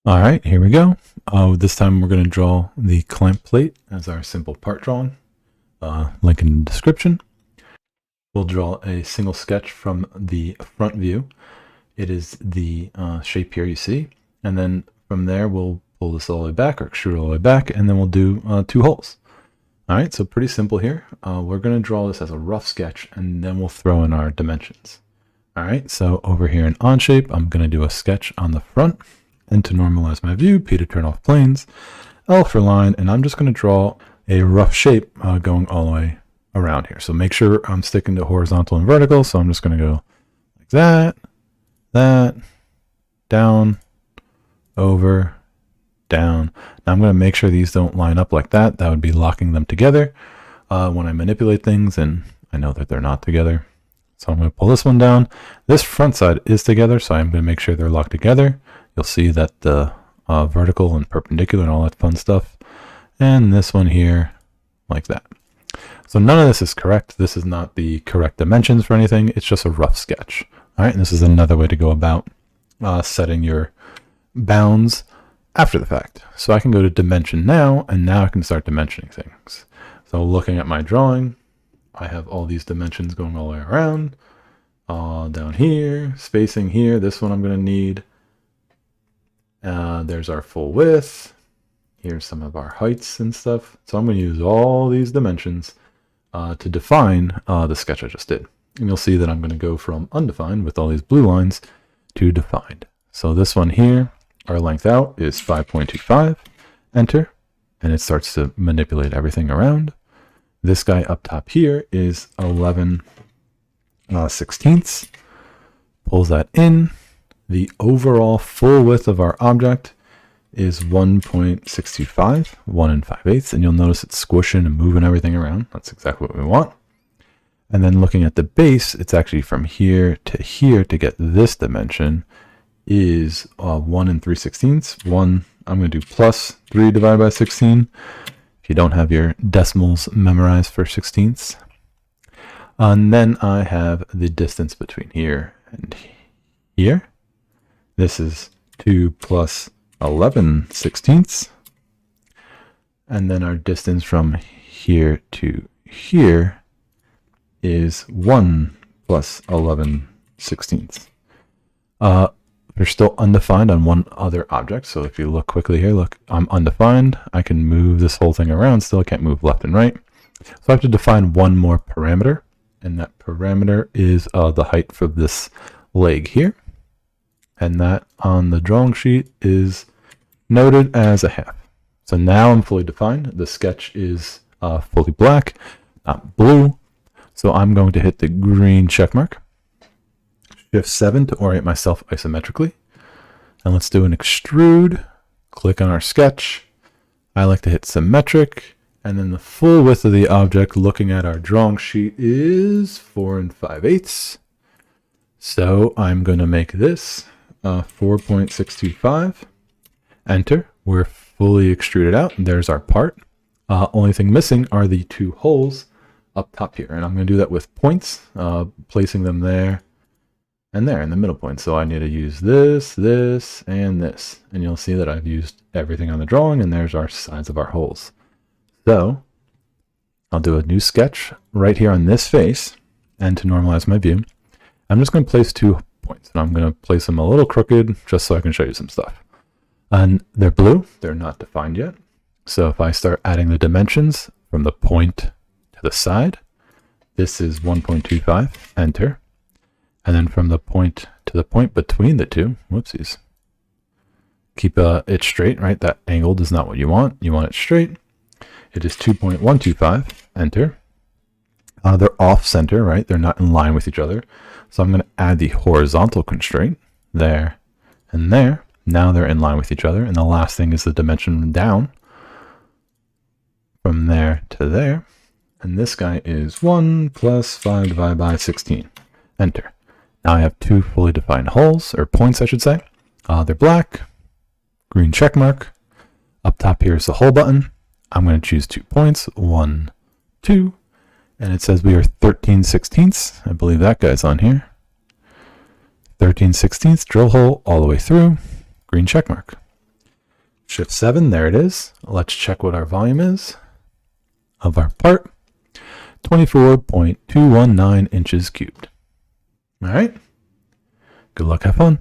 All right, here we go. This time we're going to draw the clamp plate as our simple part drawing. Link in the description. We'll draw a single sketch from the front view. It is the shape here you see. And then from there, we'll pull this all the way back or extrude all the way back, and then we'll do 2 holes. All right, so pretty simple here. We're going to draw this as a rough sketch, and then we'll throw in our dimensions. All right, so over here in Onshape, I'm going to do a sketch on the front. And to normalize my view, P to turn off planes, L for line, and I'm just going to draw a rough shape going all the way around here. So make sure I'm sticking to horizontal and vertical, so I'm just going to go like that, down, over, down. Now I'm going to make sure these don't line up like that. That would be locking them together when I manipulate things, and I know that they're not together. So I'm going to pull this one down. This front side is together, so I'm going to make sure they're locked together. You'll see that the vertical and perpendicular and all that fun stuff. And this one here, like that. So none of this is correct. This is not the correct dimensions for anything. It's just a rough sketch. All right, and this is another way to go about setting your bounds after the fact. So I can go to dimension now, and now I can start dimensioning things. So looking at my drawing, I have all these dimensions going all the way around. Down here, spacing here, this one I'm going to need. There's our full width. Here's some of our heights and stuff. So I'm going to use all these dimensions to define the sketch I just did. And you'll see that I'm going to go from undefined with all these blue lines to defined. So this one here, our length out is 5.25. Enter. And it starts to manipulate everything around. This guy up top here is 11 16ths. Pulls that in. The overall full width of our object is 1.625, 1 5/8, and you'll notice it's squishing and moving everything around. That's exactly what we want. And then looking at the base, it's actually from here to get this dimension is 1 3/16. I'm going to do plus 3 divided by 16. If you don't have your decimals memorized for 16ths. And then I have the distance between here and here. This is 2 plus 11 16ths. And then our distance from here to here is 1 plus 11 16ths. We're still undefined on one other object. So if you look quickly here, look, I'm undefined. I can move this whole thing around. Still, I can't move left and right. So I have to define one more parameter. And that parameter is the height for this leg here. And that on the drawing sheet is noted as a half. So now I'm fully defined. The sketch is fully black, not blue. So I'm going to hit the green check mark. Shift 7 to orient myself isometrically. And let's do an extrude. Click on our sketch. I like to hit symmetric. And then the full width of the object looking at our drawing sheet is 4 5/8. So I'm going to make this 4.625. Enter. We're fully extruded out. And there's our part. Only thing missing are the 2 holes up top here. And I'm going to do that with points, placing them there and there in the middle point. So I need to use this, this, and this. And you'll see that I've used everything on the drawing, and there's our sides of our holes. So I'll do a new sketch right here on this face. And to normalize my view, I'm just going to place 2 points. And I'm going to place them a little crooked just so I can show you some stuff. And they're blue. They're not defined yet. So if I start adding the dimensions from the point to the side, this is 1.25. Enter. And then from the point to the point between the two, whoopsies. Keep it straight, right? That angled is not what you want. You want it straight. It is 2.125. Enter. They're off center, right? They're not in line with each other. So I'm going to add the horizontal constraint there and there. Now they're in line with each other. And the last thing is the dimension down from there to there. And this guy is 1 plus 5 divided by 16. Enter. Now I have 2 fully defined holes, or points I should say. They're black, green check mark. Up top here is the hole button. I'm going to choose 2 points, 1, 2. And it says we are 13 16ths. I believe that guy's on here. 13 16ths, drill hole all the way through, green check mark. Shift 7, there it is. Let's check what our volume is of our part. 24.219 inches cubed. All right. Good luck, have fun.